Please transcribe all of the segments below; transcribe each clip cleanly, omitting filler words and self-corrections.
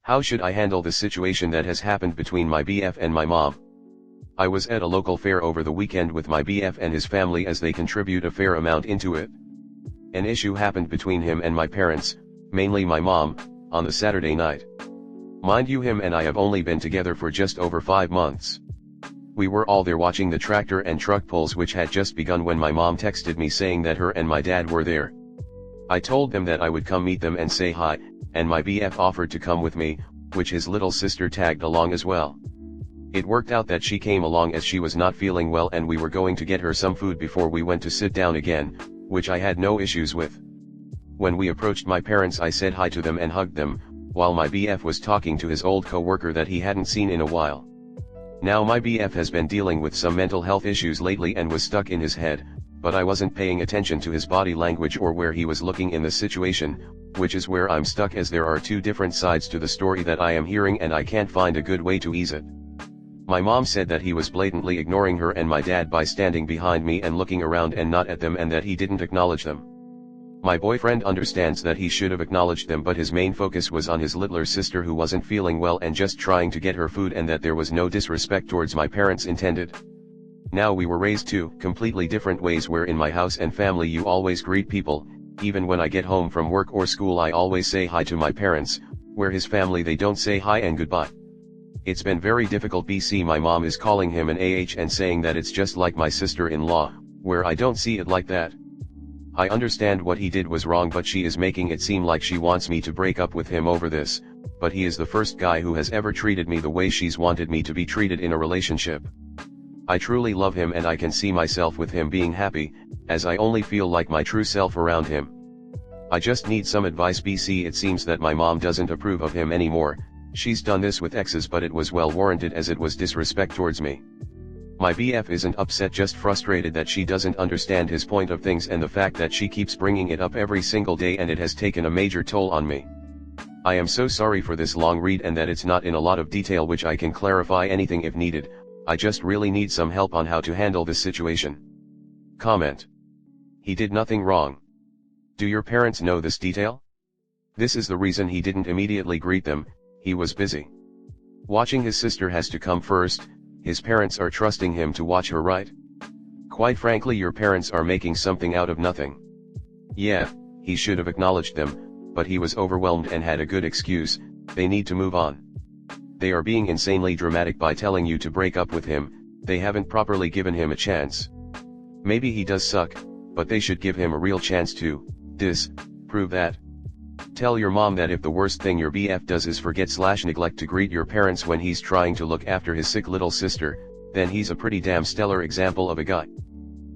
How should I handle the situation that has happened between my BF and my mom? I was at a local fair over the weekend with my BF and his family as they contribute a fair amount into it. An issue happened between him and my parents, mainly my mom, on the Saturday night. Mind you, him and I have only been together for just over 5 months. We were all there watching the tractor and truck pulls which had just begun when my mom texted me saying that her and my dad were there. I told them that I would come meet them and say hi, and my BF offered to come with me, which his little sister tagged along as well. It worked out that she came along as she was not feeling well and we were going to get her some food before we went to sit down again, which I had no issues with. When we approached my parents, I said hi to them and hugged them, while my BF was talking to his old co-worker that he hadn't seen in a while. Now my BF has been dealing with some mental health issues lately and was stuck in his head, but I wasn't paying attention to his body language or where he was looking in the situation, which is where I'm stuck, as there are 2 different sides to the story that I am hearing and I can't find a good way to ease it. My mom said that he was blatantly ignoring her and my dad by standing behind me and looking around and not at them, and that he didn't acknowledge them. My boyfriend understands that he should have acknowledged them, but his main focus was on his littler sister who wasn't feeling well and just trying to get her food, and that there was no disrespect towards my parents intended. Now we were raised 2 completely different ways, where in my house and family you always greet people. Even when I get home from work or school I always say hi to my parents, where his family they don't say hi and goodbye. It's been very difficult. BC my mom is calling him an AH and saying that it's just like my sister-in-law, where I don't see it like that. I understand what he did was wrong, but she is making it seem like she wants me to break up with him over this, but he is the first guy who has ever treated me the way she's wanted me to be treated in a relationship. I truly love him and I can see myself with him being happy, as I only feel like my true self around him. I just need some advice. BC it seems that my mom doesn't approve of him anymore. She's done this with exes, but it was well warranted as it was disrespect towards me. My BF isn't upset, just frustrated that she doesn't understand his point of things and the fact that she keeps bringing it up every single day, and it has taken a major toll on me. I am so sorry for this long read and that it's not in a lot of detail, which I can clarify anything if needed. I just really need some help on how to handle this situation. Comment. He did nothing wrong. Do your parents know this detail? This is the reason he didn't immediately greet them. He was busy. Watching his sister has to come first. His parents are trusting him to watch her, right? Quite frankly, your parents are making something out of nothing. Yeah, he should have acknowledged them, but he was overwhelmed and had a good excuse. They need to move on. They are being insanely dramatic by telling you to break up with him. They haven't properly given him a chance. Maybe he does suck, but they should give him a real chance to prove that. Tell your mom that if the worst thing your BF does is forget/neglect to greet your parents when he's trying to look after his sick little sister, then he's a pretty damn stellar example of a guy.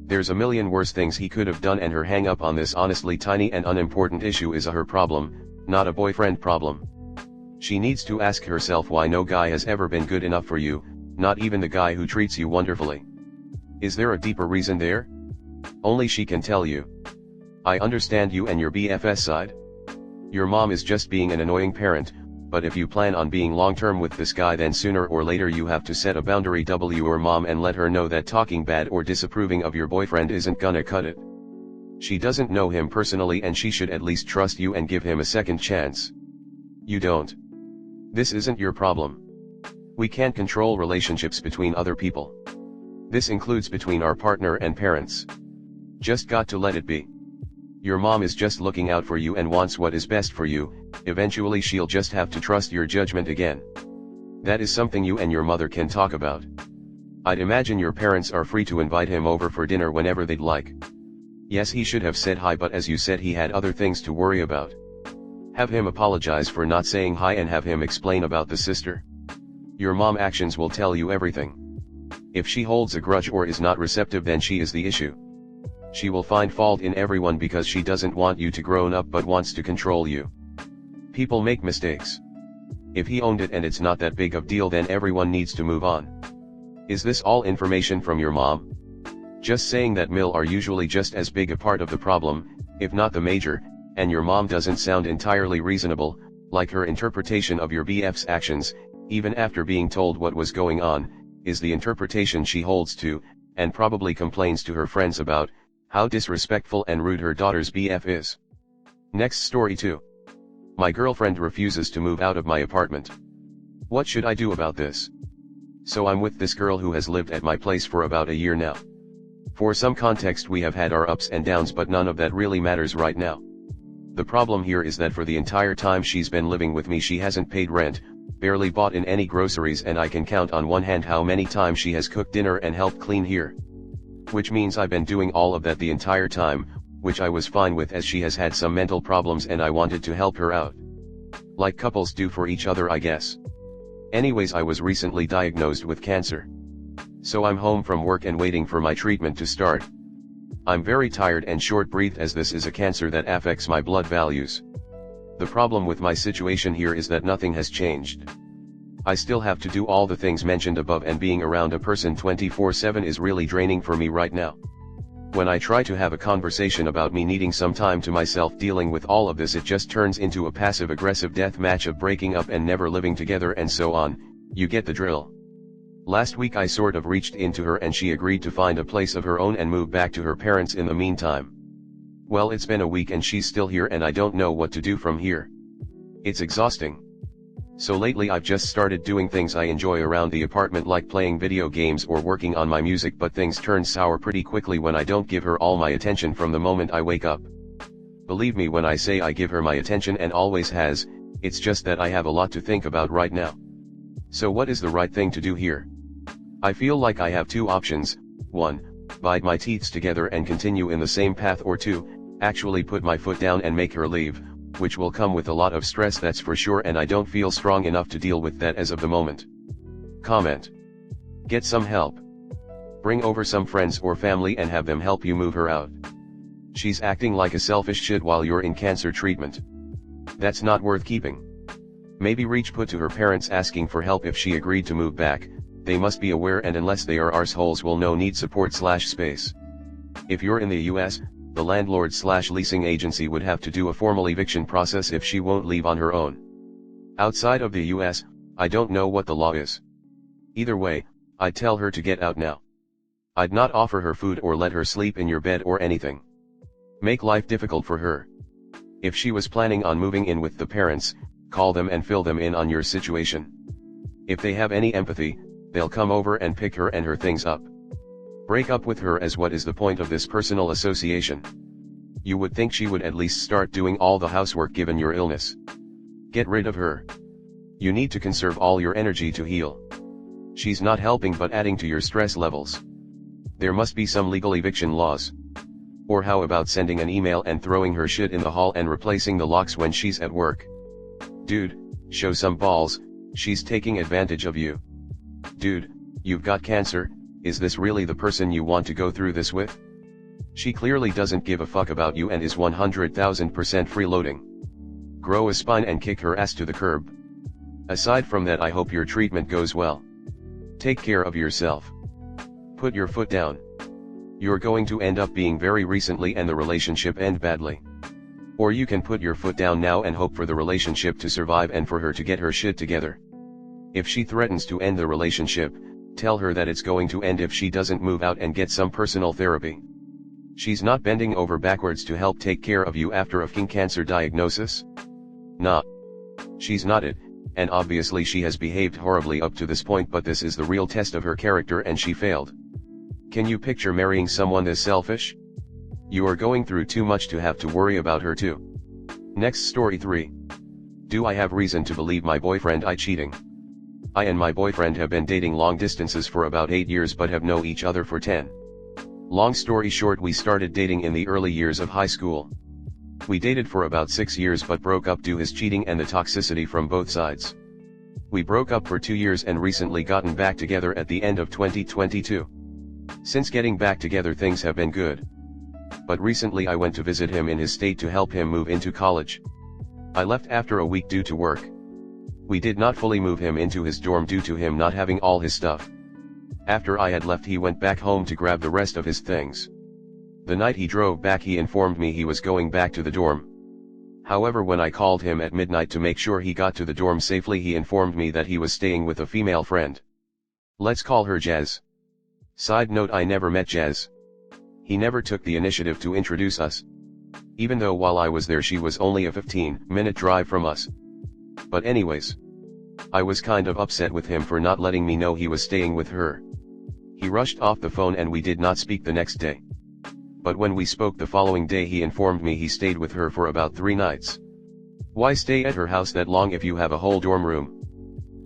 There's a million worse things he could have done, and her hang up on this honestly tiny and unimportant issue is a her problem, not a boyfriend problem. She needs to ask herself why no guy has ever been good enough for you, not even the guy who treats you wonderfully. Is there a deeper reason there? Only she can tell you. I understand you and your BF's side. Your mom is just being an annoying parent, but if you plan on being long-term with this guy, then sooner or later you have to set a boundary. Your mom and let her know that talking bad or disapproving of your boyfriend isn't gonna cut it. She doesn't know him personally and she should at least trust you and give him a second chance. You don't. This isn't your problem. We can't control relationships between other people. This includes between our partner and parents. Just got to let it be. Your mom is just looking out for you and wants what is best for you. Eventually she'll just have to trust your judgment again. That is something you and your mother can talk about. I'd imagine your parents are free to invite him over for dinner whenever they'd like. Yes, he should have said hi, but as you said, he had other things to worry about. Have him apologize for not saying hi and have him explain about the sister. Your mom actions will tell you everything. If she holds a grudge or is not receptive, then she is the issue. She will find fault in everyone because she doesn't want you to grow up but wants to control you. People make mistakes. If he owned it and it's not that big of deal, then everyone needs to move on. Is this all information from your mom? Just saying that mill are usually just as big a part of the problem, if not the major, and your mom doesn't sound entirely reasonable, like her interpretation of your BF's actions, even after being told what was going on, is the interpretation she holds to, and probably complains to her friends about, how disrespectful and rude her daughter's BF is. Next story 2. My girlfriend refuses to move out of my apartment. What should I do about this? So I'm with this girl who has lived at my place for about a year now. For some context, we have had our ups and downs, but none of that really matters right now. The problem here is that for the entire time she's been living with me, she hasn't paid rent, barely bought in any groceries, and I can count on one hand how many times she has cooked dinner and helped clean here. Which means I've been doing all of that the entire time, which I was fine with, as she has had some mental problems and I wanted to help her out. Like couples do for each other, I guess. Anyways, I was recently diagnosed with cancer. So I'm home from work and waiting for my treatment to start. I'm very tired and short-breathed, as this is a cancer that affects my blood values. The problem with my situation here is that nothing has changed. I still have to do all the things mentioned above, and being around a person 24/7 is really draining for me right now. When I try to have a conversation about me needing some time to myself dealing with all of this, it just turns into a passive-aggressive death match of breaking up and never living together and so on. You get the drill. Last week I sort of reached into her and she agreed to find a place of her own and move back to her parents in the meantime. Well, it's been a week and she's still here and I don't know what to do from here. It's exhausting. So lately I've just started doing things I enjoy around the apartment, like playing video games or working on my music, but things turn sour pretty quickly when I don't give her all my attention from the moment I wake up. Believe me when I say I give her my attention and always has, it's just that I have a lot to think about right now. So what is the right thing to do here? I feel like I have two options: 1, bite my teeth together and continue in the same path, or 2, actually put my foot down and make her leave, which will come with a lot of stress, that's for sure, and I don't feel strong enough to deal with that as of the moment. Comment. Get some help. Bring over some friends or family and have them help you move her out. She's acting like a selfish shit while you're in cancer treatment. That's not worth keeping. Maybe reach put to her parents asking for help if she agreed to move back. They must be aware, and unless they are arseholes, will know need support/space. If you're in the US, the landlord/leasing agency would have to do a formal eviction process if she won't leave on her own. Outside of the US, I don't know what the law is. Either way, I'd tell her to get out now. I'd not offer her food or let her sleep in your bed or anything. Make life difficult for her. If she was planning on moving in with the parents, call them and fill them in on your situation. If they have any empathy, they'll come over and pick her and her things up. Break up with her, as what is the point of this personal association? You would think she would at least start doing all the housework given your illness. Get rid of her. You need to conserve all your energy to heal. She's not helping but adding to your stress levels. There must be some legal eviction laws. Or how about sending an email and throwing her shit in the hall and replacing the locks when she's at work? Dude, show some balls. She's taking advantage of you. Dude, you've got cancer. Is this really the person you want to go through this with? She clearly doesn't give a fuck about you and is 100,000% freeloading. Grow a spine and kick her ass to the curb. Aside from that, I hope your treatment goes well. Take care of yourself. Put your foot down. You're going to end up being very recently and the relationship end badly. Or you can put your foot down now and hope for the relationship to survive and for her to get her shit together. If she threatens to end the relationship, tell her that it's going to end if she doesn't move out and get some personal therapy. She's not bending over backwards to help take care of you after a fucking cancer diagnosis? Nah. She's not it, and obviously she has behaved horribly up to this point, but this is the real test of her character and she failed. Can you picture marrying someone this selfish? You are going through too much to have to worry about her too. Next story 3. Do I have reason to believe my boyfriend I cheating? I and my boyfriend have been dating long distances for about 8 years but have known each other for 10. Long story short, we started dating in the early years of high school. We dated for about 6 years but broke up due to his cheating and the toxicity from both sides. We broke up for 2 years and recently gotten back together at the end of 2022. Since getting back together things have been good. But recently I went to visit him in his state to help him move into college. I left after a week due to work. We did not fully move him into his dorm due to him not having all his stuff. After I had left, he went back home to grab the rest of his things. The night he drove back, he informed me he was going back to the dorm. However, when I called him at midnight to make sure he got to the dorm safely, he informed me that he was staying with a female friend. Let's call her Jazz. Side note, I never met Jazz. He never took the initiative to introduce us. Even though while I was there she was only a 15-minute drive from us. But anyways, I was kind of upset with him for not letting me know he was staying with her. He rushed off the phone and we did not speak the next day. But when we spoke the following day he informed me he stayed with her for about 3 nights. Why stay at her house that long if you have a whole dorm room?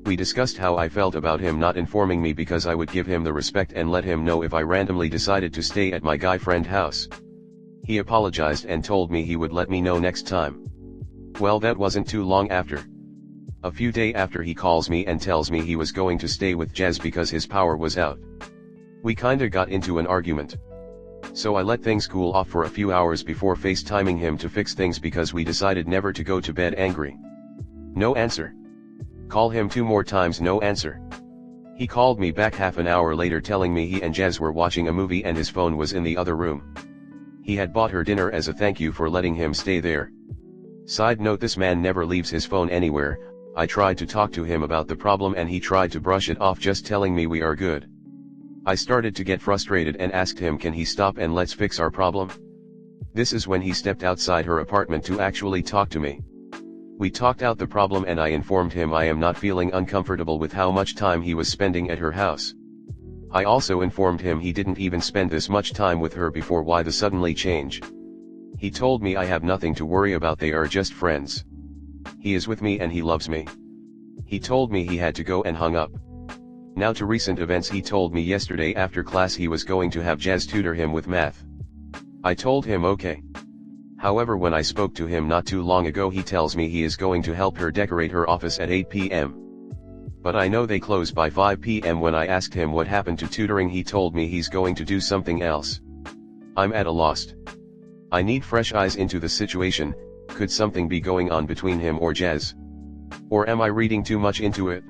We discussed how I felt about him not informing me because I would give him the respect and let him know if I randomly decided to stay at my guy friend house. He apologized and told me he would let me know next time. Well, that wasn't too long after. A few days after he calls me and tells me he was going to stay with Jez because his power was out. We kinda got into an argument. So I let things cool off for a few hours before FaceTiming him to fix things because we decided never to go to bed angry. No answer. Call him 2 more times, no answer. He called me back half an hour later telling me he and Jez were watching a movie and his phone was in the other room. He had bought her dinner as a thank you for letting him stay there. Side note, this man never leaves his phone anywhere. I tried to talk to him about the problem and he tried to brush it off, just telling me we are good. I started to get frustrated and asked him, can he stop and let's fix our problem? This is when he stepped outside her apartment to actually talk to me. We talked out the problem and I informed him I am not feeling uncomfortable with how much time he was spending at her house. I also informed him he didn't even spend this much time with her before, why the suddenly change? He told me I have nothing to worry about, they are just friends. He is with me and he loves me. He told me he had to go and hung up. Now to recent events. He told me yesterday after class he was going to have Jez tutor him with math. I told him okay. However, when I spoke to him not too long ago he tells me he is going to help her decorate her office at 8 p.m. But I know they close by 5 p.m. When I asked him what happened to tutoring he told me he's going to do something else. I'm at a loss. I need fresh eyes into the situation. Could something be going on between him or Jez? Or am I reading too much into it?